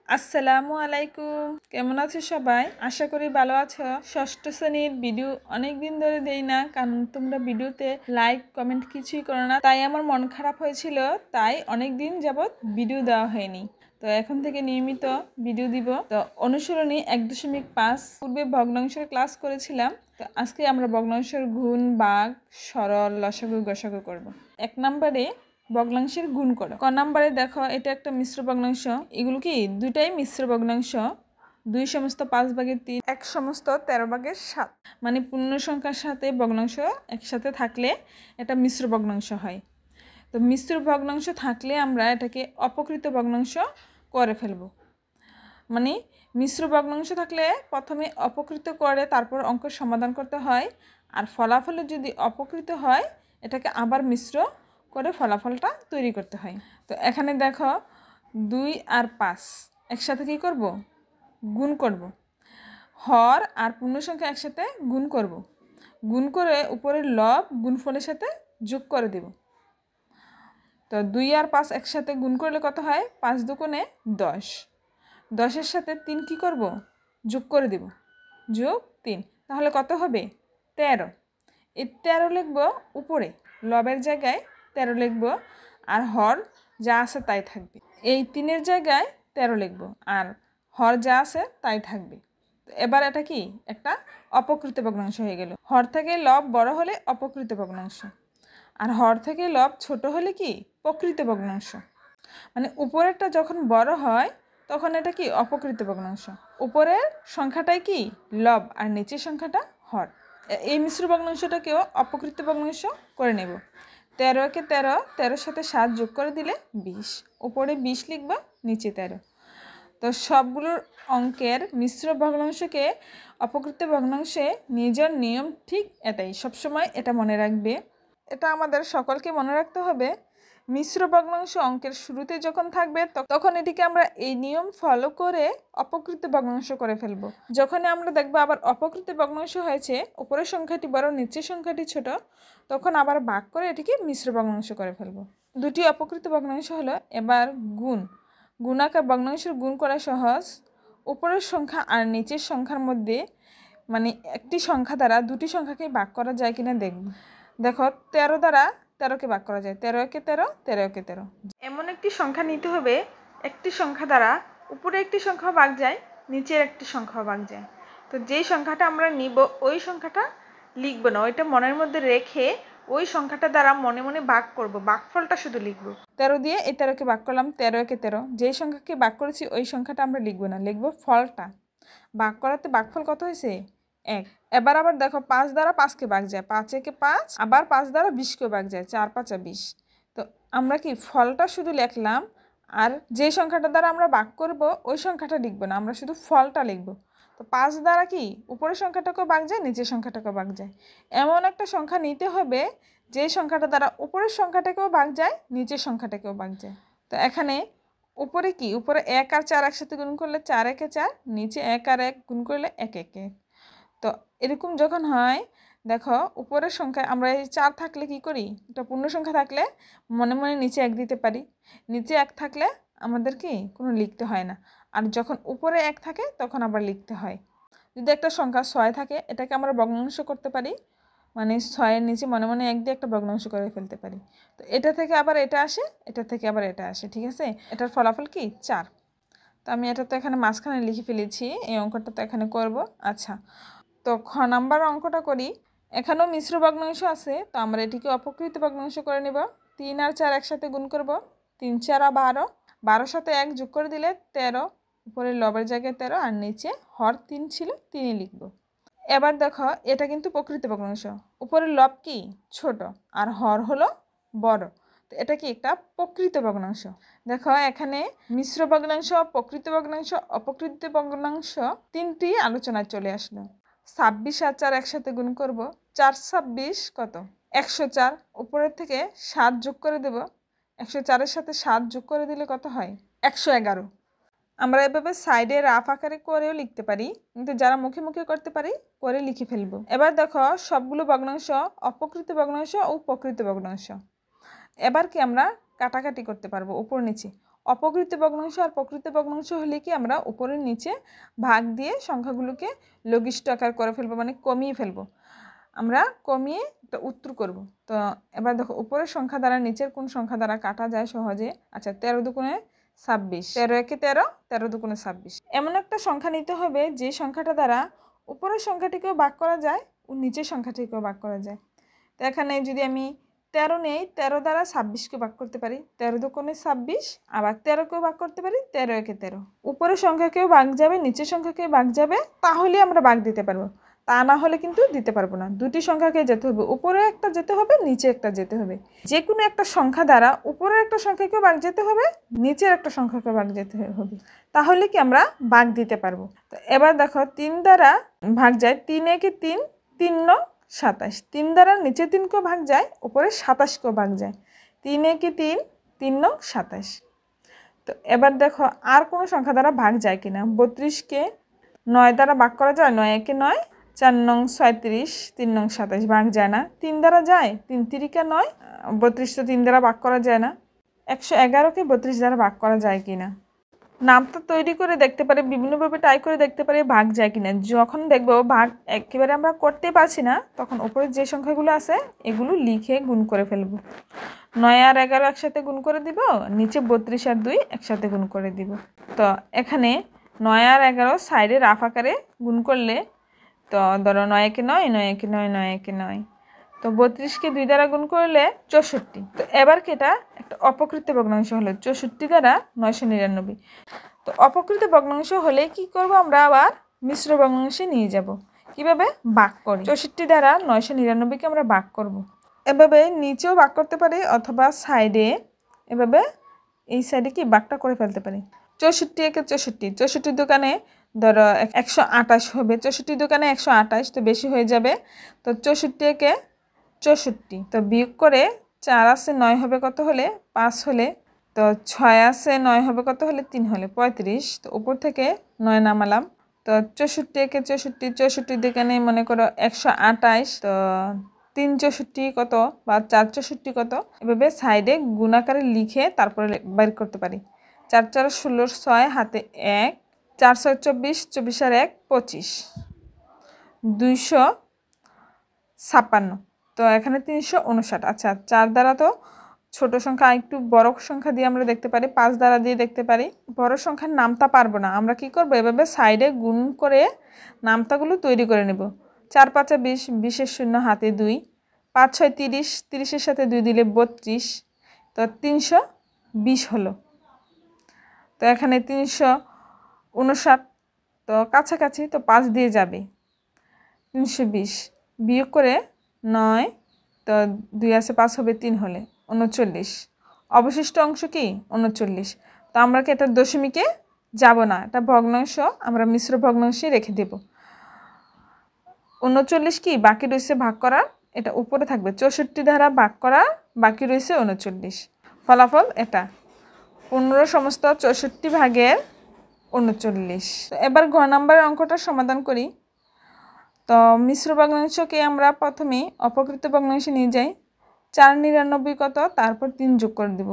আসসালামু আলাইকুম, কেমন আছো সবাই? আশা করি ভালো আছো। ষষ্ঠ শ্রেণীর ভিডিও অনেক দিন ধরে দেই না, কারণ তোমরা ভিডিওতে লাইক কমেন্ট কিছুই করো না, তাই আমার মন খারাপ হয়েছিল। তাই অনেক দিন যাবৎ ভিডিও দেওয়া হয়নি। তো এখন থেকে নিয়মিত ভিডিও দিব। তো অনুসরণী 1.5 পূর্বে ভগ্নাংশের ক্লাস করেছিলাম। তো আজকে আমরা ভগ্নাংশের গুণ, ভাগ, সরল, লসাগু, গসাগু করব। 1 নম্বরে ভগ্নাংশের গুণ করো। ক নম্বরে দেখো, এটা একটা মিশ্র ভগ্নাংশ। এগুলো কি দুইটাই মিশ্র ভগ্নাংশ। 2 সমস্ত 5 ভাগের 3, 1 সমস্ত 13 ভাগের 7, মানে পূর্ণ সংখ্যার সাথে ভগ্নাংশ একসাথে থাকলে এটা মিশ্র ভগ্নাংশ হয়। তো মিশ্র ভগ্নাংশ থাকলে আমরা এটাকে অপকৃত ভগ্নাংশ করে ফেলব। মানে মিশ্র ভগ্নাংশ থাকলে প্রথমে অপকৃত করে তারপর অঙ্ক সমাধান করতে হয়, আর ফলাফলে যদি অপকৃত হয় এটাকে আবার মিশ্র করে ফলাফলটা তৈরি করতে হয়। তো এখানে দেখো 2 আর 5 একসাথে কী করব? গুণ করব। হর আর পূর্ণ সংখ্যা একসাথে গুণ করব। গুণ করে উপরের লব গুণফলের সাথে যোগ করে দেব। তো 2 আর 5 একসাথে গুণ করলে কত হয়? 5 দুগুণে 10। 10-এর সাথে 3 কী করব? যোগ করে দেব। যোগ 3, তাহলে কত হবে? 13। এই 13 লিখব উপরে, লবের জায়গায় 13 লিখব, আর হর যা আছে তাই থাকবে। এই 3-এর জায়গায় 13 লিখব, আর হর যা আছে তাই থাকবে। এবার এটা কি একটা অপকৃত ভগ্নাংশ হয়ে গেল। হর থেকে লব বড় হলে অপকৃত ভগ্নাংশ, আর হর থেকে লব ছোট হলে কি প্রকৃত ভগ্নাংশ। মানে উপরেরটা যখন বড় হয় তখন এটা কি অপকৃত ভগ্নাংশ। উপরের সংখ্যাটাই কি লব, আর নিচের সংখ্যাটা হর। এই মিশ্র ভগ্নাংশটাকেও অপকৃত ভগ্নাংশ করে নেব। 13-কে 13, 13-এর সাথে 7 যোগ করে দিলে 20। উপরে 20 লিখবা, নিচে 13। তো সবগুলোর অঙ্কের মিশ্র ভগ্নাংশকে অপকৃত ভগ্নাংশে নিয়ে যাওয়ার নিয়ম ঠিক এটাই। সবসময় এটা মনে রাখবে। এটা আমাদের সকলকে মনে রাখতে হবে। মিশ্র ভগ্নাংশ অঙ্কের শুরুতে যখন থাকবে তখন এটিকে আমরা এই নিয়ম ফলো করে অপকৃত ভগ্নাংশ করে ফেলব। যখন আমরা দেখব আবার অপকৃত ভগ্নাংশ হয়েছে, উপরের সংখ্যাটি বড় নিচের সংখ্যাটি ছোট, তখন আবার ভাগ করে এটিকে মিশ্র ভগ্নাংশ করে ফেলব। দুটি অপকৃত ভগ্নাংশ হলো। এবার গুণ। গুণাকার ভগ্নাংশের গুণ করা সহজ। উপরের সংখ্যা আর নিচের সংখ্যার মধ্যে মানে একটি সংখ্যা দ্বারা দুটি সংখ্যাকে ভাগ করা যায় কিনা দেখব। দেখো 13 দ্বারা 13কে ভাগ করা যায়। 13-কে 13, 13-কে 13। এমন একটি সংখ্যা নিতে হবে, একটি সংখ্যা দ্বারা উপরে একটি সংখ্যা ভাগ যায়, নিচের একটি সংখ্যা ভাগ যায়। তো যেই সংখ্যাটা আমরা নিব ওই সংখ্যাটা লিখব না, ওইটা মনের মধ্যে রেখে ওই সংখ্যাটা দ্বারা মনে মনে ভাগ করব, ভাগফলটা শুধু লিখব। 13 দিয়ে এই 13কে ভাগ করলাম, 13-কে 13। যেই সংখ্যাকে ভাগ করেছি ওই সংখ্যাটা আমরা লিখব না, লিখব ফলটা। ভাগ করাতে ভাগফল কত হয়েছে? 1। এবার আবার দেখো 5 দ্বারা 5কে ভাগ যায়, 5-একে 5, আবার 5 দ্বারা 20কেও ভাগ যায়, 4-5 20। তো আমরা কি ফলটা শুধু লিখলাম, আর যে সংখ্যাটা দ্বারা আমরা ভাগ করব ওই সংখ্যাটা লিখব না, আমরা শুধু ফলটা লিখব। তো 5 দ্বারা কি উপরের সংখ্যাটাকেও ভাগ যায়, নিচের সংখ্যাটাকেও ভাগ যায়। এমন একটা সংখ্যা নিতে হবে যে সংখ্যাটা দ্বারা উপরের সংখ্যাটাকেও ভাগ যায়, নিচের সংখ্যাটাকেও ভাগ যায়। তো এখানে উপরে কি, উপরে 1 আর 4 একসাথে গুণ করলে 4-একে 4, নিচে 1 আর 1 গুণ করলে 1-একে 1। তো এরকম যখন হয়, দেখো উপরের সংখ্যা আমরা এই 4 থাকলে কি করি, এটা পূর্ণ সংখ্যা থাকলে মনে মনে নিচে 1 দিতে পারি। নিচে 1 থাকলে আমাদের কি কোনো লিখতে হয় না, আর যখন উপরে 1 থাকে তখন আবার লিখতে হয়। যদি একটা সংখ্যা 6 থাকে, এটাকে আমরা ভগ্নাংশ করতে পারি, মানে 6-এর নিচে মনে মনে 1 দিয়ে একটা ভগ্নাংশ করে ফেলতে পারি। তো এটা থেকে আবার এটা আসে, এটা থেকে আবার এটা আসে, ঠিক আছে? এটার ফলাফল কি 4। তো আমি এটা তো এখানে মাঝখানে লিখে ফেলেছি, এই অঙ্কটা তো এখানে করব। আচ্ছা, তো খ নাম্বার অঙ্কটা করি। এখানেও মিশ্র ভগ্নাংশ আছে, তো আমরা এটিকে অপকৃত ভগ্নাংশ করে নেব। 3 আর 4 একসাথে গুণ করব, 3 4 12, 12-এর সাথে 1 যোগ করে দিলে 13, উপরে লবের জায়গায় 13, আর নিচে হর 3 ছিল 3 লিখব। এবার দেখো এটা কিন্তু প্রকৃত ভগ্নাংশ, উপরের লব কি ছোট আর হর হলো বড়, তো এটা কি একটা প্রকৃত ভগ্নাংশ। দেখো এখানে মিশ্র ভগ্নাংশ, প্রকৃত ভগ্নাংশ, অপকৃত ভগ্নাংশ তিনটি আলোচনায় চলে আসলো। 26 আর 4 একসাথে গুণ করব, 4 26 কত? 104। উপরের থেকে 7 যোগ করে দেব, 104-এর সাথে 7 যোগ করে দিলে কত হয়? 111। আমরা এভাবে সাইডে রাফ আকারে করেও লিখতে পারি, কিন্তু যারা মুখে মুখে করতে পারি করে লিখে ফেলবো। এবার দেখো সবগুলো ভগ্নাংশ অপকৃত ভগ্নাংশ ও প্রকৃত ভগ্নাংশ। এবার কি আমরা কাটাকাটি করতে পারবো উপর নিচে। অপকৃত ভগ্নাংশ আর প্রকৃত ভগ্নাংশ হলে কি আমরা উপরের নিচে ভাগ দিয়ে সংখ্যাগুলোকে লঘিষ্ঠ আকার করে ফেলবো, মানে কমিয়ে ফেলবো। আমরা কমিয়ে একটা উত্তর করব। তো এবার দেখো উপরের সংখ্যা দ্বারা নিচের কোন সংখ্যা দ্বারা কাটা যায় সহজে। আচ্ছা, 13 দুগুণে 26, 13 একে 13, 13 দুগুণে 26। এমন একটা সংখ্যা নিতে হবে যে সংখ্যাটা দ্বারা উপরের সংখ্যাটিকেও ভাগ করা যায় ও নিচের সংখ্যাটিকেও ভাগ করা যায়। তো এখানে যদি আমি 13 নেই, 13 দ্বারা 26কে ভাগ করতে পারি, 13 দুগুণে 26, আবার 13কেও ভাগ করতে পারি, 13 একে 13। উপরের সংখ্যাকেও ভাগ যাবে, নিচের সংখ্যাকেও ভাগ যাবে, তাহলে আমরা ভাগ দিতে পারবো। তা না হলে কিন্তু দিতে পারবো না। দুটি সংখ্যাকে যেতে হবে, উপরে একটা যেতে হবে, নিচে একটা যেতে হবে। যে কোনো একটা সংখ্যা দ্বারা উপরের একটা সংখ্যাকে ভাগ যেতে হবে, নিচের একটা সংখ্যাকে ভাগ যেতে হবে, তাহলে কি আমরা ভাগ দিতে পারবো। তো এবার দেখো 3 দ্বারা ভাগ যায়, 3 একে 3, 3 নং 27। 3 দ্বারা নিচে 3কেও ভাগ যায়, উপরে 27কেও ভাগ যায়, 3 একে 3, 3 নং 27। তো এবার দেখো আর কোনো সংখ্যা দ্বারা ভাগ যায় কিনা। 32কে 9 দ্বারা ভাগ করা যায়, 9 একে 9, 4 নং 37, 3 নং 27, ভাগ যায় না। 3 দ্বারা যায়, 3 তিরিকা 9, 32 তো 3 দ্বারা ভাগ করা যায় না। 111কে 32 দ্বারা ভাগ করা যায় কিনা। নামটা তৈরি করে দেখতে পারি, বিভিন্নভাবে ট্রাই করে দেখতে পারি ভাগ যায় কিনা। যখন দেখবো ভাগ একেবারে আমরা করতে পারছি না, তখন উপরে যে সংখ্যাগুলো আছে এগুলো লিখে গুণ করে ফেলবো। 9 আর 11 একসাথে গুণ করে দিব, নিচে 32 আর 2 একসাথে গুণ করে দিব। তো এখানে 9 আর 11 সাইডে রাফ আকারে গুণ করলে, তো ধরো 9 একে 9, 9 একে 9, 9 একে 9, তো 32কে 2 দ্বারা গুণ করলে 64। তো এবার কি এটা একটা অপকৃত ভগ্নাংশ হলো, 64 দ্বারা 999। তো অপকৃত ভগ্নাংশ হলে কি করব, আমরা আবার মিশ্র ভগ্নাংশে নিয়ে যাব। কিভাবে ভাগ করি, 64 দ্বারা 999কে আমরা ভাগ করব। এভাবে নিচেও ভাগ করতে পারি, অথবা সাইডে এভাবে এই সাইডে কি ভাগটা করে ফেলতে পারি। 64 একে 64, 64 দোকানে ধরো 128 হবে, 64 দোকানে 128 তো বেশি হয়ে যাবে। তো 64 একে 64, তো বিয়োগ করে 4 আছে 9 হবে কত হলে, 5 হলে, তো 6 আছে 9 হবে কত হলে, 3 হলে 35। তো উপর থেকে 9 নামালাম। তো 64 একে 64, 64 দোকানে মনে করো 128, তো 3 64 কত বা 4 64 কত, এভাবে সাইডে গুণাকারে লিখে তারপরে বের করতে পারি। 4 4 16, 6 হাতে 1, 4 6 24, 24 আর 1 25, 256। তো এখানে 359। আচ্ছা, 4 দ্বারা তো ছোট সংখ্যা, একটু বড় সংখ্যা দিয়ে আমরা দেখতে পারি, 5 দ্বারা দিয়ে দেখতে পারি। বড় সংখ্যার নামতা পারবো না, আমরা কি করব, এভাবে সাইডে গুণ করে নামতাগুলো তৈরি করে নেব। 4 5 20, 20 শূন্য হাতে 2, 5 6 30, 30-এর সাথে 2 দিলে 32, তো 320 হলো। তো এখানে 359, তো কাছাকাছি, তো 5 দিয়ে যাবে, 320 বিয়োগ করে 9, তো 2 আছে 5 হবে 3 হলে 39। অবশিষ্ট অংশ কি 39। তো আমরা কি এটা দশমিকে যাব না, এটা ভগ্নাংশ, আমরা মিশ্র ভগ্নাংশে রেখে দেব। 39 কি বাকি রয়েছে ভাগ করা, এটা উপরে থাকবে। 64 দ্বারা ভাগ করা, বাকি রয়েছে 39। ফলাফল এটা 15 সমস্ত 64 ভাগের 39। তো এবার ঘ নাম্বারের অঙ্কটা সমাধান করি। তো মিশ্র ভগ্নাংশকে আমরা প্রথমে অপকৃত ভগ্নাংশে নিয়ে যাই। 4 99 কত, তারপর 3 যোগ করে দেব।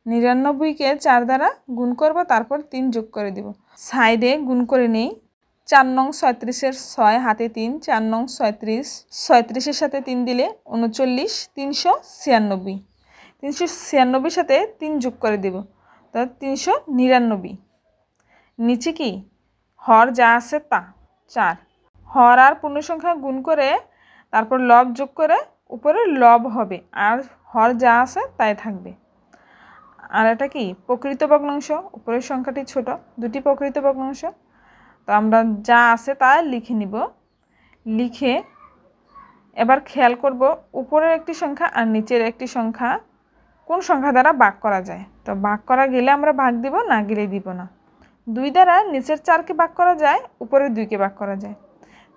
99কে 4 দ্বারা গুণ করব, তারপর 3 যোগ করে দেব। সাইডে গুণ করে নেই। 4 নং 37-এর 6 হাতে 3, 4 নং 36, 36-এর সাথে 3 দিলে 39, 396। 396-এর সাথে 3 যোগ করে দেব, তো 399। নিচে কি হর যা আছে তা 4, হর আর পূর্ণ সংখ্যা গুণ করে তারপর লব যোগ করে উপরে লব হবে, আর হর যা আছে তাই থাকবে। আর এটা কি প্রকৃত ভগ্নাংশ, উপরের সংখ্যাটি ছোট, দুটি প্রকৃত ভগ্নাংশ। তো আমরা যা আছে তা লিখে নিব। লিখে এবার খেয়াল করব উপরের একটি সংখ্যা আর নিচের একটি সংখ্যা কোন সংখ্যা দ্বারা ভাগ করা যায়। তো ভাগ করা গেলে আমরা ভাগ দিব, না গেলে দিব না। 2 দ্বারা নিচের 4কে ভাগ করা যায়, উপরের 2কে ভাগ করা যায়।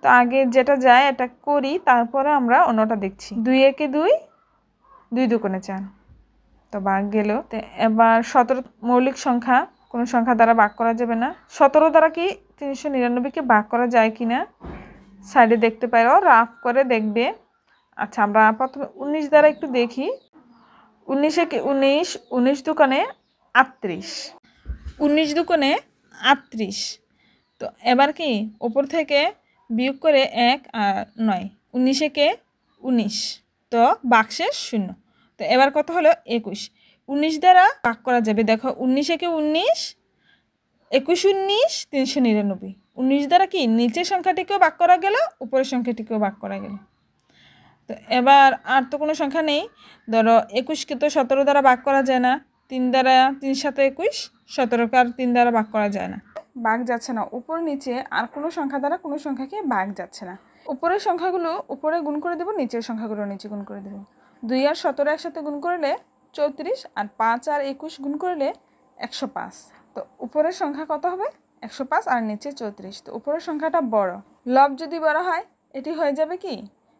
তো আগে যেটা যায় এটা করি, তারপরে আমরা অন্যটা দেখছি। 2 একে 2, 2 দুগুণে 4, তো ভাগ গেল। তো এবার 17 মৌলিক সংখ্যা, কোনো সংখ্যা দ্বারা ভাগ করা যাবে না। 17 দ্বারা কি 399কে ভাগ করা যায় কিনা সাইডে দেখতে পারো, রাফ করে দেখবে। আচ্ছা, আমরা প্রথমে 19 দ্বারা একটু দেখি। 19 একে 19, 19 দোকানে 38, 19 দুগুণে 38। তো এবার কি উপর থেকে বিয়োগ করে 1 আর 9, 19 একে 19, তো বাক্সে 0। তো এবার কত হলো 21। 19 দ্বারা ভাগ করা যাবে, দেখো 19 একে 19, 21 19 399। 19 দ্বারা কি নিচের সংখ্যাটিকেও ভাগ করা গেল, উপরের সংখ্যাটিকেও ভাগ করা গেল। তো এবার আর তো কোনো সংখ্যা নেই। ধরো 21কে তো 17 দ্বারা ভাগ করা যায় না, 3 দ্বারা 3 7 21, 17কে আর 3 দ্বারা ভাগ করা যায় না, ভাগ যাচ্ছে না। উপর নিচে আর কোনো সংখ্যা দ্বারা কোনো সংখ্যাকে ভাগ যাচ্ছে না। উপরের সংখ্যাগুলো উপরে গুণ করে দেবো, নিচের সংখ্যাগুলো নিচে গুণ করে দেবো। 2 আর 17 একসাথে গুণ করলে 34, আর 5 আর 21 গুণ করলে 105। তো উপরের সংখ্যা কত হবে? 105, আর নিচে 34। তো উপরের সংখ্যাটা বড়। লব যদি বড় হয় এটি হয়ে যাবে কি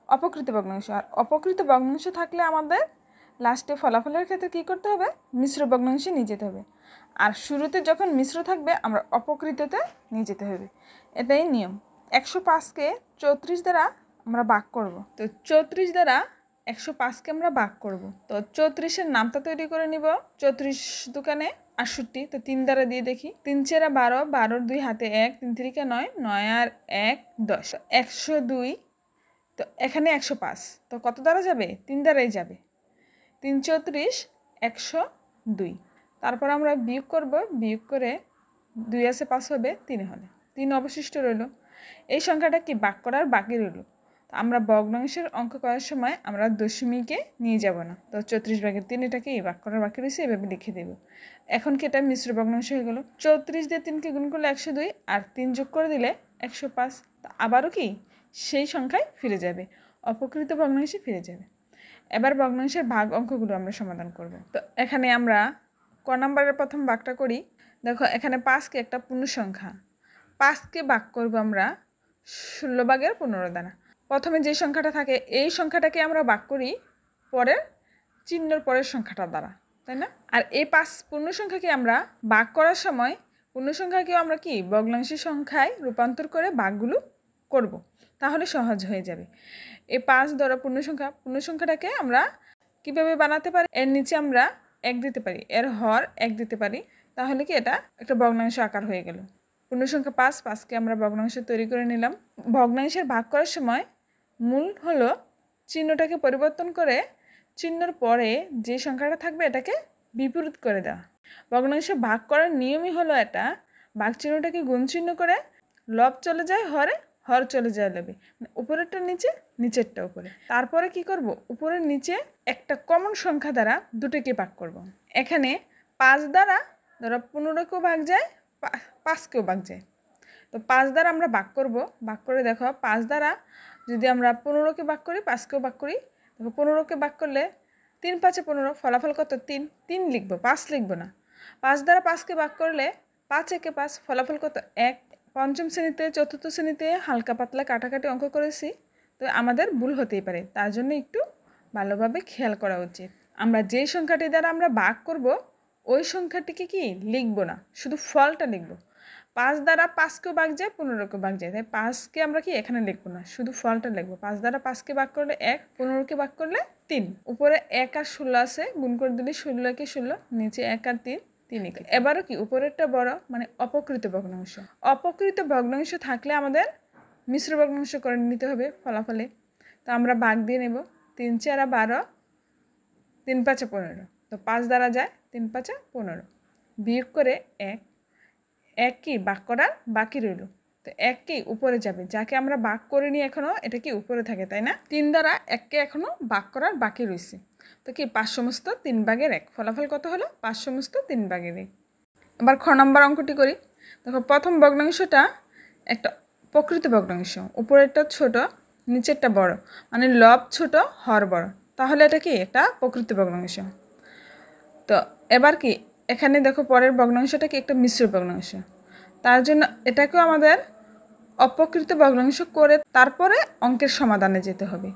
অপকৃত ভগ্নাংশ। আর অপকৃত ভগ্নাংশ থাকলে আমাদের লাস্টে ফলাফলের ক্ষেত্রে কী করতে হবে? মিশ্র ভগ্নাংশে নিয়ে যেতে হবে। আর শুরুতে যখন মিশ্র থাকবে আমরা অপকৃততে নিয়ে যেতে হবে, এটাই নিয়ম। 105কে 34 দ্বারা আমরা ভাগ করব। তো 34 দ্বারা 105কে আমরা ভাগ করব। তো 34-এর নামটা তৈরি করে নিব। 34 দুগুণে 68, তো 3 দ্বারা দিয়ে দেখি। 3 4 12, 12 2 হাতে 1, 3 3 9, 9 আর 1 10, 102। তো এখানে 105, তো কত দ্বারা যাবে? 3 দ্বারাই যাবে। 3 34, 102। তারপর আমরা বিয়োগ করব, বিয়োগ করে 2 আছে 5 হবে, 3 হলে 3 অবশিষ্ট রইল। এই সংখ্যাটা কি ভাগ করার বাকি রইল। তো আমরা ভগ্নাংশের অঙ্ক করার সময় আমরা দশমিকে নিয়ে যাব না। তো 34/3 এটাকে ভাগ করার বাকি রয়েছে, এভাবে লিখে দেব। এখন কি এটা মিশ্র ভগ্নাংশ হয়ে গেল। 34 দিয়ে 3কে গুণ করলে 102, আর 3 যোগ করে দিলে 105। তো আবারও কি সেই সংখ্যায় ফিরে যাবে, অপকৃত ভগ্নাংশে ফিরে যাবে। এবার ভগ্নাংশের ভাগ অঙ্কগুলো আমরা সমাধান করব। তো এখানে আমরা ক নাম্বারের প্রথম ভাগটা করি। দেখো এখানে 5কে একটা পূর্ণ সংখ্যা, 5কে ভাগ করব আমরা 16/15 দ্বারা। প্রথমে যে সংখ্যাটা থাকে এই সংখ্যাটাকে আমরা ভাগ করি পরের চিহ্নের পরের সংখ্যাটা দ্বারা, তাই না? আর এই 5 পূর্ণ সংখ্যাকে আমরা ভাগ করার সময় পূর্ণ সংখ্যাকেও আমরা কি ভগ্নাংশের সংখ্যায় রূপান্তর করে ভাগগুলো করব, তাহলে সহজ হয়ে যাবে। এই 5 দ্বারা পূর্ণ সংখ্যাটাকে আমরা কিভাবে বানাতে পারি? এর নিচে আমরা 1 দিতে পারি, এর হর 1 দিতে পারি, তাহলে কি এটা একটা ভগ্নাংশ আকার হয়ে গেল। পূর্ণ সংখ্যা 5কে আমরা ভগ্নাংশ তৈরি করে নিলাম। ভগ্নাংশের ভাগ করার সময় মূল হলো চিহ্নটাকে পরিবর্তন করে চিহ্নের পরে যে সংখ্যাটা থাকবে এটাকে বিপরীত করে দেওয়া। ভগ্নাংশে ভাগ করার নিয়মই হলো এটা, ভাগ চিহ্নটাকে গুণ চিহ্ন করে লব চলে যায় হরে, হর চলে যায় লবে, উপরেরটা নিচে, নিচেরটা উপরে। তারপরে কি করব? উপরের নিচে একটা কমন সংখ্যা দ্বারা দুটোকে ভাগ করব। এখানে 5 দ্বারা ধরো 15কেও ভাগ যায়, 5কেও ভাগ যায়। তো 5 দ্বারা আমরা ভাগ করব। ভাগ করে দেখো 5 দ্বারা যদি আমরা 15কে ভাগ করি, 5কেও ভাগ করি, দেখো 15কে ভাগ করলে 3 5 15, ফলাফল কত? 3। 3 লিখবো, 5 লিখবো না। 5 দ্বারা 5কে ভাগ করলে 5 একে 5, ফলাফল কত? 1। পঞ্চম শ্রেণীতে, চতুর্থ শ্রেণীতে হালকা পাতলা কাটাকাটি অঙ্ক করেছি, তো আমাদের ভুল হতেই পারে, তার জন্য একটু ভালোভাবে খেয়াল করা উচিত। আমরা যেই সংখ্যাটি দ্বারা আমরা ভাগ করব ওই সংখ্যাটিকে কি লিখবো না, শুধু ফলটা লিখব। 5 দ্বারা 5কেও ভাগ যায়, 15কেও ভাগ যায়, তাই 5কে আমরা কি এখানে লিখবো না, শুধু ফলটা লিখবো। 5 দ্বারা 5কে ভাগ করলে 1, 15কে ভাগ করলে 3। উপরে 1 আর 16 আছে, গুণ করে দিলে 16 কে 16, নিচে 1 আর 3, 3। এবারও কি উপরেরটা বড়, মানে অপকৃত ভগ্নাংশ। অপকৃত ভগ্নাংশ থাকলে আমাদের মিশ্র ভগ্নাংশ করে নিতে হবে ফলাফলে। তো আমরা ভাগ দিয়ে নেব। 3 4 12, 3 5 15। তো 5 দ্বারা যায়, 3 5 15, বিয়োগ করে 1। 1 কি ভাগ করার বাকি রইল, তো 1 কি উপরে যাবে, যাকে আমরা ভাগ করে নিই এখনও, এটা কি উপরে থাকে, তাই না? 3 দ্বারা 1কে এখনও ভাগ করার বাকি রয়েছে, তো কি 5 সমস্ত 3/1। ফলাফল কত হলো? 5 সমস্ত 3/1। এবার খ নম্বর অঙ্কটি করি। দেখো প্রথম ভগ্নাংশটা একটা প্রকৃত ভগ্নাংশ, উপরেরটা ছোট, নিচেরটা বড়, মানে লব ছোট হর বড়, তাহলে এটা কি একটা প্রকৃত ভগ্নাংশ। তো এবার কি এখানে দেখো পরের ভগ্নাংশটা কি একটা মিশ্র ভগ্নাংশ, তার জন্য এটাকেও আমাদের অপকৃত ভগ্নাংশ করে তারপরে অঙ্কের সমাধানে যেতে হবে।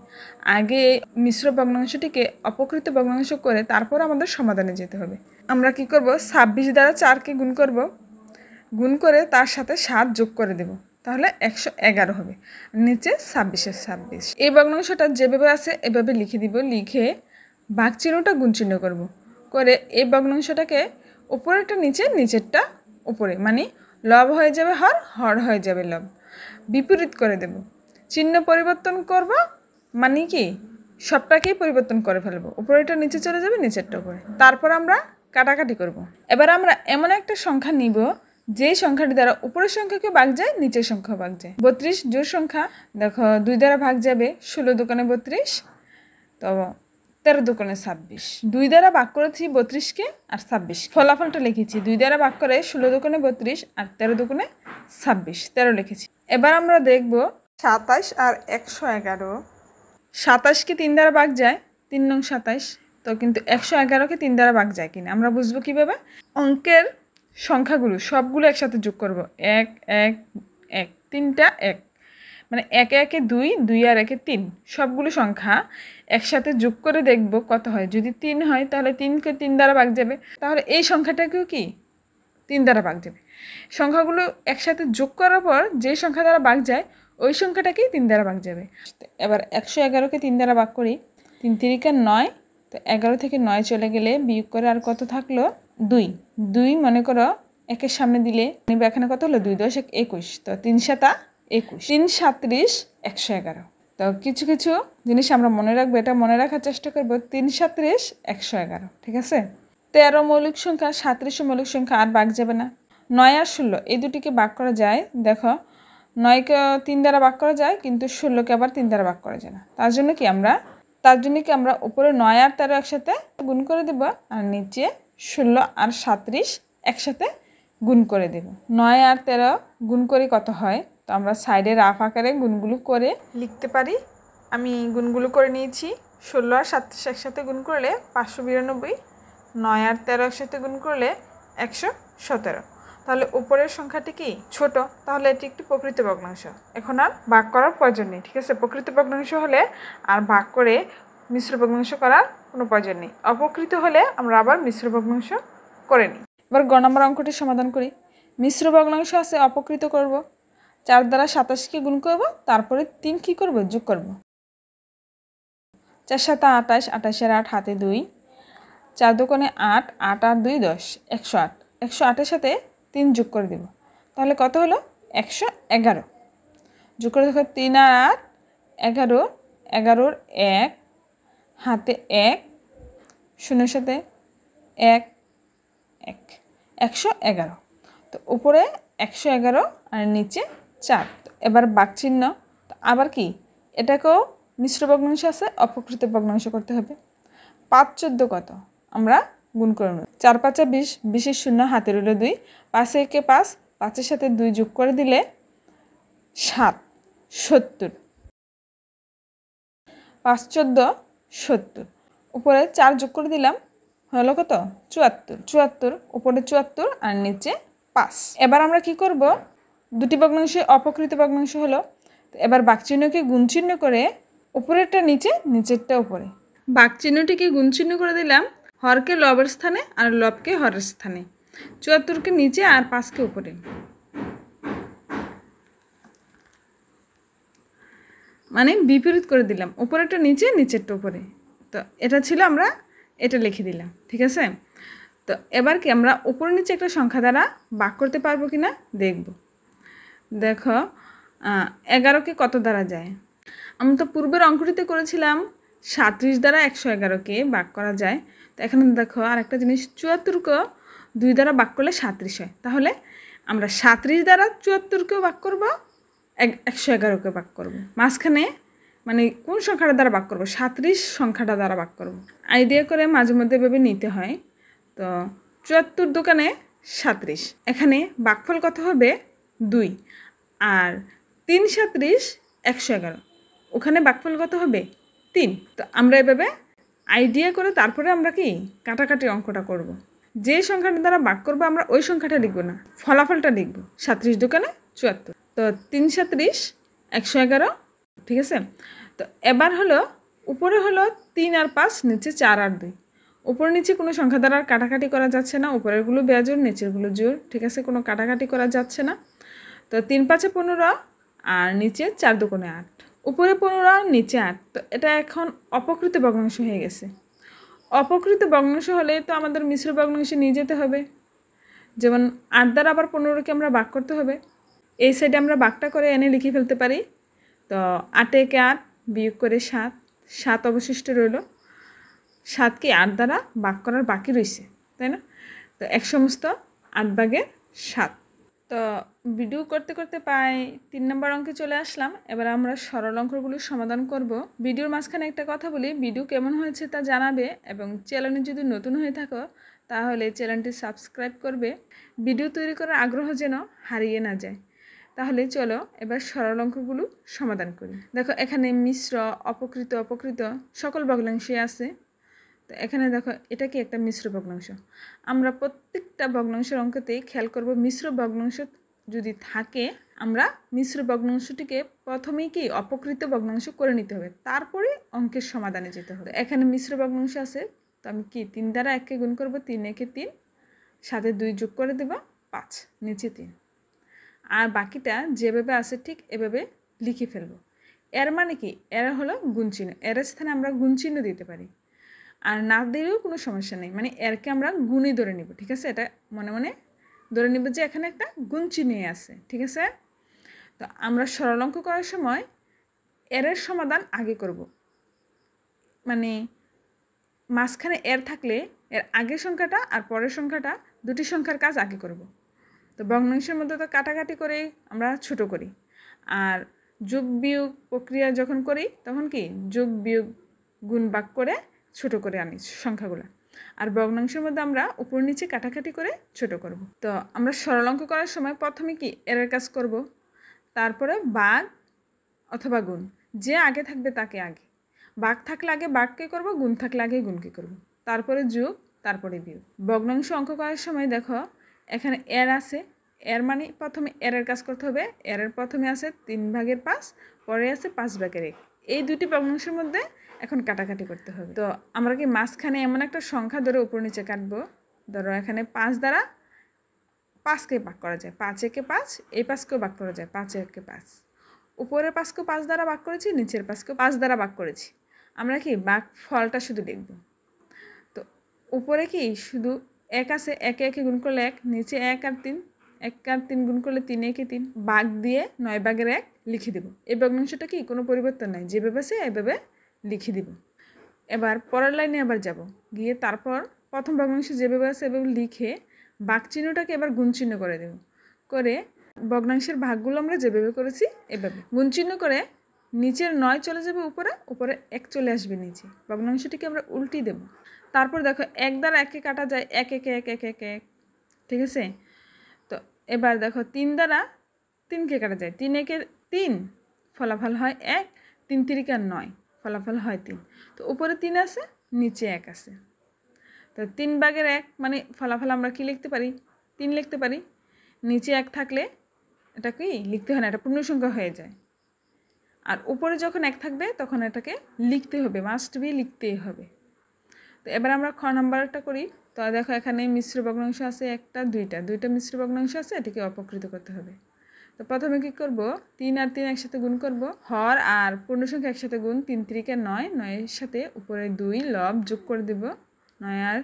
আগে মিশ্র ভগ্নাংশটিকে অপকৃত ভগ্নাংশ করে তারপর আমাদের সমাধানে যেতে হবে। আমরা কি করব? 26 দ্বারা 4কে গুণ করব, গুণ করে তার সাথে 7 যোগ করে দেব, তাহলে 111 হবে। নিচে 26 26। এই ভগ্নাংশটা যেভাবে আছে এভাবে লিখে দিব, লিখে ভাগ চিহ্নটা গুণ চিহ্ন করব, করে এই ভগ্নাংশটাকে উপরেরটা নিচে, নিচেরটা উপরে, মানে লব হয়ে যাবে হর, হর হয়ে যাবে লব। বিপরীত করে দেব, চিহ্ন পরিবর্তন করব, মানে কি সবটাকেই পরিবর্তন করে ফেলবো। উপরেরটা নিচে চলে যাবে, নিচেরটা উপরে। তারপর আমরা কাটাকাটি করব। এবার আমরা এমন একটা সংখ্যা নিব যেই সংখ্যাটি দ্বারা উপরের সংখ্যাকে ভাগ যায়, নিচের সংখ্যা ভাগ যায়। 32 জোড় সংখ্যা, দেখো 2 দ্বারা ভাগ যাবে, 16 দোকানে 32, তো 13 দোকানে 26। 2 দ্বারা ভাগ করেছি 32কে আর 26, ফলাফলটা লিখেছি 2 দ্বারা ভাগ করে 16 দোকানে 32 আর 13 দোকানে 26, 13 লিখেছি। এবার আমরা দেখব 27 আর 111। 27কে 3 দ্বারা ভাগ যায়, 3 নং 27, তো কিন্তু 111কে 3 দ্বারা ভাগ যায় কিনা আমরা বুঝবো কীভাবে? অঙ্কের সংখ্যাগুলো সবগুলো একসাথে যোগ করব, 1 1 1, 3টা 1, মানে 1 1 2, 2 আর 1 3, সবগুলো সংখ্যা একসাথে যোগ করে দেখব কত হয়। যদি 3 হয় তাহলে 3কে 3 দ্বারা ভাগ যাবে, তাহলে এই সংখ্যাটাকেও কি 3 দ্বারা ভাগ যাবে। সংখ্যাগুলো একসাথে যোগ করার পর যে সংখ্যা দ্বারা ভাগ যায় ওই সংখ্যাটাকেই 3 দ্বারা ভাগ যাবে। এবার 111কে 3 দ্বারা ভাগ করি, 3 3কা 9, তো 11 থেকে 9 চলে গেলে বিয়োগ করে আর কত থাকলো 2। 2 মনে করো একের সামনে দিলে এখানে কত হলো 2 10 21, তো 3 7 21, 3 37 111। তো কিছু কিছু জিনিস আমরা মনে রাখবো, এটা মনে রাখার চেষ্টা করবো। 3 37 111, ঠিক আছে। 13 মৌলিক সংখ্যা, 37 মৌলিক সংখ্যা, আর ভাগ যাবে না। 9 আর 16 এই দুটিকে ভাগ করা যায়, দেখো 9কে 3 দ্বারা ভাগ করা যায়, কিন্তু 16কে আবার 3 দ্বারা ভাগ করা যায় না। তার জন্য কি আমরা উপরে 9 আর 13 একসাথে গুণ করে দেব, আর নিচে 16 আর 37 একসাথে গুণ করে দেব। 9 আর 13 গুণ করে কত হয়, তো আমরা সাইডে রাফ আকারে গুণগুলো করে লিখতে পারি। আমি গুণগুলো করে নিয়েছি। 16 আর 37 একসাথে গুণ করলে 592, 9 আর 13 একসাথে গুণ করলে 117। তাহলে উপরের সংখ্যাটি কি ছোট, তাহলে এটি একটি প্রকৃত ভগ্নাংশ। এখন আর ভাগ করার প্রয়োজন নেই, ঠিক আছে। প্রকৃত ভগ্নাংশ হলে আর ভাগ করে মিশ্র ভগ্নাংশ করার কোনো প্রয়োজন নেই। অপকৃত হলে আমরা আবার মিশ্র ভগ্নাংশ করে নিই। এবার গ নম্বর অঙ্কটি সমাধান করি। মিশ্র ভগ্নাংশ আছে, অপকৃত করব। 4 দ্বারা 27কে গুণ করব, তারপরে 3 কি করব, যোগ করব। 4 7 28, 28 আর 8 হাতে 2, 4 দোকানে 8, 8 আর 2 10, 108। 108-এর সাথে 3 যোগ করে দেব, তাহলে কত হলো 111। যোগ করে দেখো 3 আর 8 11, 11-র 1 হাতে 1, 0-এর সাথে 1 1, 111। তো উপরে 111 আর নিচে 4। এবার ভাগ চিহ্ন, আবার কি এটাকেও মিশ্র ভগ্নাংশ আছে, অপকৃত ভগ্নাংশ করতে হবে। 5 14 কত, আমরা গুণ করে নেব। 4 5 20, 20-এর 0 হাতে রইল 2, 5 1 5, 5-এর সাথে 2 যোগ করে দিলে 7 70। 5 14 70, উপরে 4 যোগ করে দিলাম, হলো কত 74। 74, উপরে 74 আর নিচে 5। এবার আমরা কি করব, দুটি ভগ্নাংশে অপকৃত ভগ্নাংশ হলো, এবার ভাগ চিহ্নকে গুণ চিহ্ন করে উপরেরটা নিচে, নিচেরটা উপরে। ভাগ চিহ্নটিকে গুণ চিহ্ন করে দিলাম, হরকে লবের স্থানে আর লবকে হরের স্থানে। 74কে নিচে আর 5কে উপরে, মানে বিপরীত করে দিলাম, উপরেরটা নিচে, নিচেরটা উপরে। তো এটা ছিল, আমরা এটা লিখে দিলাম, ঠিক আছে। তো এবার কি আমরা উপরে নিচে একটা সংখ্যা দ্বারা ভাগ করতে পারবো কি না দেখব। দেখো 11কে কত দ্বারা যায়, আমি তো পূর্বের অঙ্কটিতে করেছিলাম 37 দ্বারা 111কে ভাগ করা যায়। তো এখানে দেখো আর একটা জিনিস, 74কে 2 দ্বারা ভাগ করলে 37 হয়, তাহলে আমরা 37 দ্বারা 74কেও ভাগ করব, 111কে ভাগ করব। মাঝখানে মানে কোন সংখ্যাটা দ্বারা ভাগ করব, 37 সংখ্যাটা দ্বারা ভাগ করব। আইডিয়া করে মাঝে মধ্যে ভেবে নিতে হয়। তো 74 দোকানে 37, এখানে ভাগফল কত হবে 2, আর 3 37 111, ওখানে ভাগফল কত হবে 3। তো আমরা এভাবে আইডিয়া করে তারপরে আমরা কি কাটাকাটি অঙ্কটা করব। যে সংখ্যাটা দ্বারা ভাগ করবো আমরা ওই সংখ্যাটা লিখব না, ফলাফলটা লিখব। 37 দোকানে 74, তো 3 37 111, ঠিক আছে। তো এবার হলো উপরে হলো 3 আর 5, নিচে 4 আর 2। উপরে নিচে কোনো সংখ্যা দ্বারা কাটাকাটি করা যাচ্ছে না, উপরেরগুলো বেজোড়, নিচেরগুলো জোড়, ঠিক আছে, কোনো কাটাকাটি করা যাচ্ছে না। তো 3 5 15 আর নিচে 4 দুগুণে 8, উপরে 15 আর নিচে 8। তো এটা এখন অপকৃত ভগ্নাংশ হয়ে গেছে। অপকৃত ভগ্নাংশ হলে তো আমাদের মিশ্র ভগ্নাংশে নিয়ে যেতে হবে। যেমন 8 দ্বারা আবার 15কে আমরা ভাগ করতে হবে, এই সাইডে আমরা ভাগটা করে এনে লিখে ফেলতে পারি। তো 8 একে 8 বিয়োগ করে 7, 7 অবশিষ্ট রইল। 7কে 8 দ্বারা ভাগ করার বাকি রয়েছে, তাই না? তো 1 সমস্ত 8 ভাগের 7। তো ভিডিও করতে করতে প্রায় 3 নম্বর অঙ্কে চলে আসলাম। এবার আমরা সরল অঙ্কগুলোর সমাধান করব। ভিডিওর মাঝখানে একটা কথা বলি, ভিডিও কেমন হয়েছে তা জানাবে এবং চ্যানেলে যদি নতুন হয়ে থাকো তাহলে চ্যানেলটি সাবস্ক্রাইব করবে, ভিডিও তৈরি করার আগ্রহ যেন হারিয়ে না যায়। তাহলে চলো এবার সরল অঙ্কগুলো সমাধান করি। দেখো এখানে মিশ্র, অপকৃত, অপকৃত সকল ভগ্নাংশই আছে। তো এখানে দেখো এটা কি একটা মিশ্র ভগ্নাংশ। আমরা প্রত্যেকটা ভগ্নাংশের অঙ্কতেই খেয়াল করব, মিশ্র ভগ্নাংশ যদি থাকে আমরা মিশ্র ভগ্নাংশটিকে প্রথমেই কি অপকৃত ভগ্নাংশ করে নিতে হবে, তারপরে অঙ্কের সমাধানে যেতে হবে। এখানে মিশ্র ভগ্নাংশ আছে, তো আমি কি 3 দ্বারা 1কে গুণ করব, 3 একে 3, সাথে 2 যোগ করে দেব 5, নিচে 3। আর বাকিটা যেভাবে আছে ঠিক এভাবে লিখে ফেলবো। এর মানে কি, এর হলো গুণ চিহ্ন, এর স্থানে আমরা গুণ চিহ্ন দিতে পারি, আর না দিলেও কোনো সমস্যা নেই, মানে এরকে আমরা গুণই ধরে নিব। ঠিক আছে, এটা মনে মনে ধরে নিব যে এখানে একটা গুণ চিহ্ন আছে। ঠিক আছে, তো আমরা সরল অঙ্ক করার সময় এর সমাধান আগে করব, মানে মাঝখানে এর থাকলে এর আগের সংখ্যাটা আর পরের সংখ্যাটা দুটি সংখ্যার কাজ আগে করব। তো ভগ্নাংশের মধ্যে তো কাটাকাটি করে আমরা ছোট করি, আর যোগ বিয়োগ প্রক্রিয়া যখন করি তখন কি যোগ বিয়োগ গুণ ভাগ করে ছোট করে আনি সংখ্যাগুলো, আর ভগ্নাংশের মধ্যে আমরা উপর নিচে কাটাকাটি করে ছোট করব। তো আমরা সরল অঙ্ক করার সময় প্রথমে কি এর কাজ করব, তারপরে ভাগ অথবা গুণ, যে আগে থাকবে তাকে আগে, ভাগ থাকলে আগে ভাগকে করব, গুণ থাকলে আগে গুণকে করব, তারপরে যোগ, তারপরে বিয়োগ। ভগ্নাংশ অঙ্ক করার সময় দেখো এখানে এর আছে, এর মানে প্রথমে এর কাজ করতে হবে। এর প্রথমে আছে 3 ভাগের 5, পরে আছে 5 ভাগের 1। এই দুটি ভগ্নাংশের মধ্যে এখন কাটাকাটি করতে হবে। তো আমরা কি মাঝখানে এমন একটা সংখ্যা ধরে উপর নিচে কাটবো, ধরো এখানে 5 দ্বারা 5কে ভাগ করা যায়, 5 একে 5, এই 5কেও ভাগ করা যায়, 5 একে 5। উপরের 5কেও 5 দ্বারা ভাগ করেছি, নিচের 5কেও 5 দ্বারা ভাগ করেছি। আমরা কি ভাগ ফলটা শুধু দেখব। তো উপরে কি শুধু 1 আছে, একে একে গুণ করলে 1, নিচে 1 আর 3, 1 আর 3 গুণ করলে 3 একে 3, ভাগ দিয়ে 9 ভাগের 1 লিখে দেব। এই ভগ্নাংশটা কি কোনো পরিবর্তন নাই, যেভাবে আছে এভাবে লিখে দিব। এবার পরের লাইনে আবার যাব, গিয়ে তারপর প্রথম ভগ্নাংশ যেভাবে আছে এভাবে লিখে ভাগ চিহ্নটাকে এবার গুণ চিহ্ন করে দেব, করে ভগ্নাংশের ভাগগুলো আমরা যেভাবে করেছি এভাবে গুণ চিহ্ন করে নিচের 9 চলে যাবে উপরে, উপরে 1 চলে আসবে নিচে, ভগ্নাংশটিকে আমরা উল্টি দেব। তারপর দেখো 1 দ্বারা 1কে কাটা যায়, 1 একে 1 1 1 1। ঠিক আছে, তো এবার দেখো 3 দ্বারা 3কে কাটা যায়, 3 একে 3, ফলাফল হয় 1, 3 3কে 9, ফলাফল হয় 3। তো উপরে 3 আছে, নিচে 1 আছে। তো 3 ভাগের 1 মানে ফলাফল আমরা কি লিখতে পারি, 3 লিখতে পারি। নিচে 1 থাকলে এটা কি লিখতে হয় না, এটা পূর্ণ সংখ্যা হয়ে যায়। আর উপরে যখন 1 থাকবে তখন এটাকে লিখতে হবে, মাস্ট বি লিখতেই হবে। তো এবার আমরা খ নাম্বারটা করি। তো দেখো এখানে মিশ্র ভগ্নাংশ আছে একটা, দুইটা মিশ্র ভগ্নাংশ আছে, এটাকে অপকৃত করতে হবে। তো প্রথমে কি করব, 3 আর 3 একসাথে গুণ করব, হর আর পূর্ণ সংখ্যা একসাথে গুণ, 3 3কে 9, 9 এর সাথে উপরে 2 লব যোগ করে দেব, 9 আর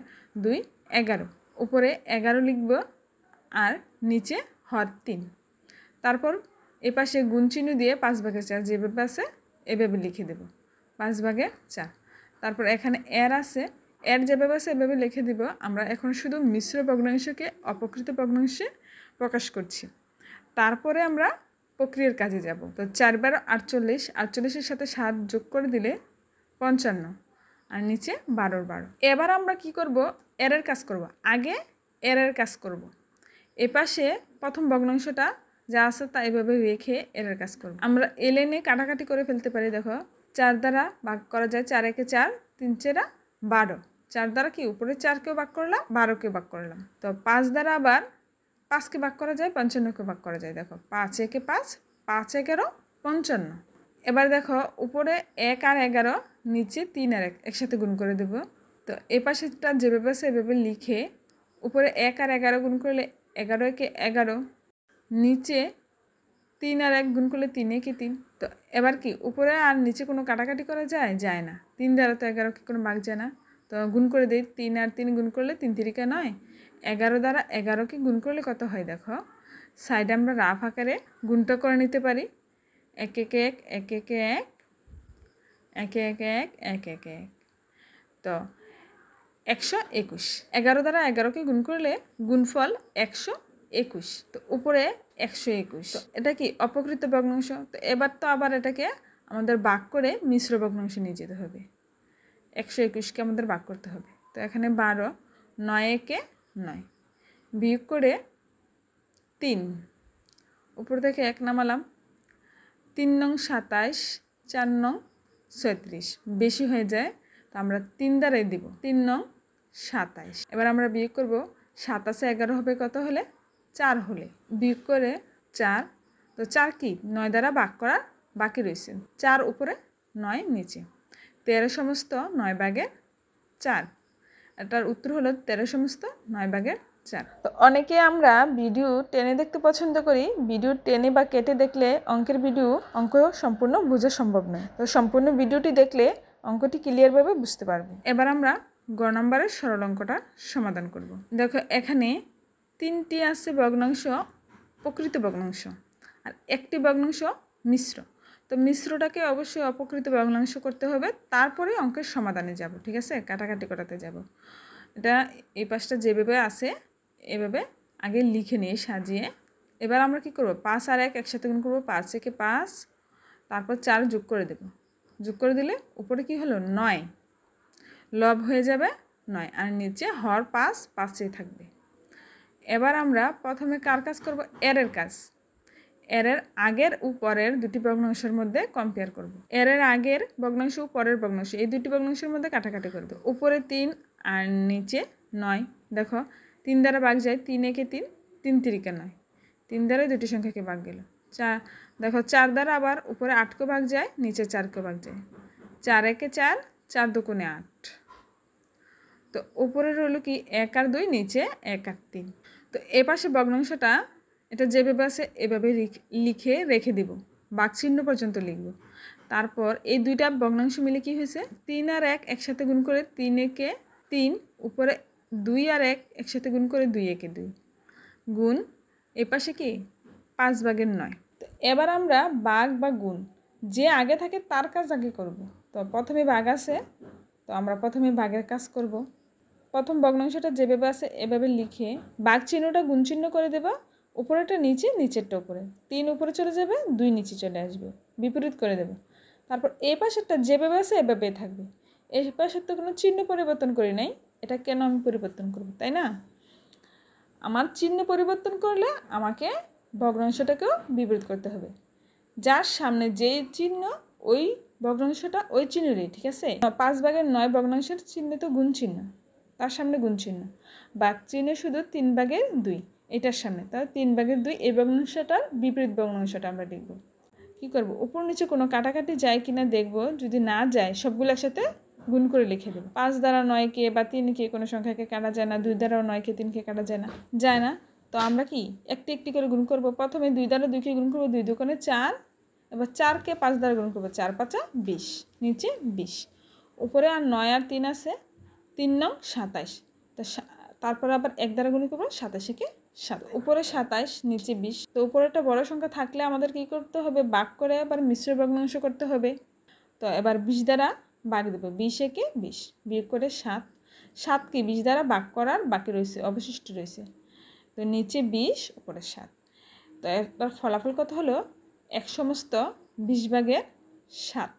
2 11, উপরে 11 লিখব আর নিচে হর 3। তারপর এ পাশে গুণ চিহ্ন দিয়ে 5 ভাগের 4 যেভাবে আছে এভাবে লিখে দেব, 5 ভাগের 4। তারপর এখানে এর আছে, এর যেভাবে আছে এভাবে লিখে দিব। আমরা এখন শুধু মিশ্র ভগ্নাংশকে অপকৃত ভগ্নাংশে প্রকাশ করছি। তারপরে আমরা প্রক্রিয়ার কাজে যাব। তো 4 বার 48, 48-এর সাথে 7 যোগ করে দিলে 55, আর নিচে 12। এবার আমরা কি করব, এর কাজ করব, আগে এর কাজ করব। এপাশে প্রথম ভগ্নাংশটা যা আছে তা এভাবে রেখে এর কাজ করব। আমরা এলেনে কাটাকাটি করে ফেলতে পারি। দেখো 4 দ্বারা ভাগ করা যায়, 4 একে 4, 3 4 12। 4 দ্বারা কি উপরে 4কেও ভাগ করলাম, 12কেও ভাগ করলাম। তো 5 দ্বারা আবার 5কে ভাগ করা যায়, 55কে ভাগ করা যায়। দেখো 5 একে 5, 5 11 55। এবার দেখো উপরে 1 আর 11, নিচে 3 আর 1 একসাথে গুণ করে দেব। তো এ পাশেটা যেভাবে আছে এভাবে লিখে উপরে 1 আর 11 গুণ করলে 11 একে 11, নিচে 3 আর 1 গুণ করলে 3 একে 3। তো এবার কি উপরে আর নিচে কোনো কাটাকাটি করা যায়, যায় না। 3 দ্বারা তো 11কে কোনো ভাগ যায় না, তো গুণ করে দিই, 3 আর 3 গুণ করলে 3 3 9, 11 দ্বারা 11কে গুণ করলে কত হয় দেখো। সাইডে আমরা রাফ আকারে গুণটা করে নিতে পারি। 1 1 1 1 1 1 1 1 1 1 1 1, তো 121। 11 দ্বারা 11কে গুণ করলে গুণফল 121, তো উপরে 121। তো এটা কি অপকৃত ভগ্নাংশ। তো এবার তো আবার এটাকে আমাদের ভাগ করে মিশ্র ভগ্নাংশে নিয়ে যেতে হবে। 121কে আমাদের ভাগ করতে হবে। তো এখানে 12, 9 একে 9, বিয়োগ করে 3, উপর থেকে 1 নামালাম, 3 নং 27, 4 নং 36, বেশি হয়ে যায় তো আমরা 3 দ্বারাই দিব, 3 নং 27। এবার আমরা বিয়োগ করব, 27 11 হবে কত হলে, 4 হলে, বিয়োগ করে 4, তো 4 কি 9 দ্বারা ভাগ করা বাকি রয়েছে, 4 উপরে 9 নিচে, 13 সমস্ত 9 ভাগের 4। এটার উত্তর হলো 13 সমস্ত 9 ভাগের 4। তো অনেকে আমরা ভিডিও টেনে দেখতে পছন্দ করি। ভিডিও টেনে বা কেটে দেখলে অঙ্কের অঙ্ক সম্পূর্ণ বোঝা সম্ভব নয়। তো সম্পূর্ণ ভিডিওটি দেখলে অঙ্কটি ক্লিয়ারভাবে বুঝতে পারবো। এবার আমরা গ নম্বরের সরল অঙ্কটা সমাধান করব। দেখো এখানে 3টি আছে ভগ্নাংশ, প্রকৃত ভগ্নাংশ, আর একটি ভগ্নাংশ মিশ্র। তো মিশ্রটাকে অবশ্যই অপকৃত ভগ্নাংশ করতে হবে, তারপরে অঙ্কের সমাধানে যাব। ঠিক আছে, কাটাকাটি করাতে যাব। এটা এই পাশটা যেভাবে আছে এভাবে আগে লিখে নিয়ে সাজিয়ে, এবার আমরা কি করব, 5 আর 1 একসাথে গুণ করব, 5 একে 5, তারপর 4 যোগ করে দেব। যোগ করে দিলে উপরে কি হলো 9, লব হয়ে যাবে 9, আর নিচে হর 5 5ই থাকবে। এবার আমরা প্রথমে কার কাজ করব, এর কাজ। এর আগের ও পরের দুটি ভগ্নাংশের মধ্যে কম্পেয়ার করব। এর আগের ভগ্নাংশ ও পরের ভগ্নাংশ এই দুটি ভগ্নাংশের মধ্যে কাটাকাটি করব। উপরে 3 আর নিচে 9, দেখো 3 দ্বারা ভাগ যায়, 3 একে 3, 3 3 9, 3 দ্বারা দুটি সংখ্যাকে ভাগ গেল। 4, দেখো 4 দ্বারা আবার উপরে 8কে ভাগ যায়, নিচে 4কে ভাগ যায়, 4 একে 4, 4 দুগুণে 8। তো উপরে রইল কি 1 আর 2, নিচে 1 আর 3। তো এ পাশে ভগ্নাংশটা এটা যেভাবে আছে এভাবে লিখে রেখে দিব, ভাগ চিহ্ন পর্যন্ত লিখব। তারপর এই দুইটা ভগ্নাংশ মিলে কি হয়েছে, 3 আর 1 একসাথে গুণ করে 3 একে 3, উপরে 2 আর 1 একসাথে গুণ করে 2 একে 2, গুণ এ পাশে কি 5 ভাগের 9। তো এবার আমরা ভাগ বা গুণ যে আগে থাকে তার কাজ আগে করব। তো প্রথমে ভাগ আছে, তো আমরা প্রথমে ভাগের কাজ করব। প্রথম ভগ্নাংশটা যেভাবে আছে এভাবে লিখে ভাগ চিহ্নটা গুণ চিহ্ন করে দেব, উপরেটা নিচে, নিচেরটা উপরে, 3 উপরে চলে যাবে, 2 নিচে চলে আসবে, বিপরীত করে দেব। তারপর এই পাশেরটা যেভাবে আছে এভাবেই থাকবে। এই পাশের তো কোনো চিহ্ন পরিবর্তন করি নাই, এটা কেন আমি পরিবর্তন করব, তাই না? আমার চিহ্ন পরিবর্তন করলে আমাকে ভগ্নাংশটাকেও বিপরীত করতে হবে। যার সামনে যে চিহ্ন ওই ভগ্নাংশটা ওই চিহ্নেরই, ঠিক আছে? 5 ভাগের 9 ভগ্নাংশের চিহ্ন তো গুণ চিহ্ন, তার সামনে গুণ চিহ্ন। ভাগ চিহ্ন শুধু 3 ভাগের 2 এটার সামনে, তাহলে 3 ভাগের 2 এই ভগ্নাংশটার বিপরীত ভগ্নাংশটা আমরা লিখব। কী করব, উপর নিচে কোনো কাটাকাটি যায় কিনা দেখব, যদি না যায় সবগুলো একসাথে গুণ করে লিখে দেবো। 5 দ্বারা 9কে বা 3কে কোনো সংখ্যাকে কাটা যায় না, 2 দ্বারাও 9কে 3কে কাটা যায় না। তো আমরা কি একটি একটি করে গুণ করব। প্রথমে 2 দ্বারা 2কে গুণ করব, 2 দুগুণে 4, এবার 4কে 5 দ্বারা গুণ করব, 4 5 20, নিচে 20, উপরে আর 9 আর 3 আছে, 3 নং 27। তো তারপরে আবার 1 দ্বারা গুণ করব, 27 একে 7, উপরে 27, নিচে 20। তো উপরে একটা বড় সংখ্যা থাকলে আমাদের কি করতে হবে, ভাগ করে আবার মিশ্র ভগ্নাংশ করতে হবে। তো এবার 20 দ্বারা ভাগ দেব, 20 একে 20, বিয়োগ করে 7, 7 কি 20 দ্বারা ভাগ করার বাকি রয়েছে, অবশিষ্ট রয়েছে। তো নিচে 20, উপরে 7। তো এবার ফলাফল কত হলো, 1 সমস্ত 20 ভাগের 7।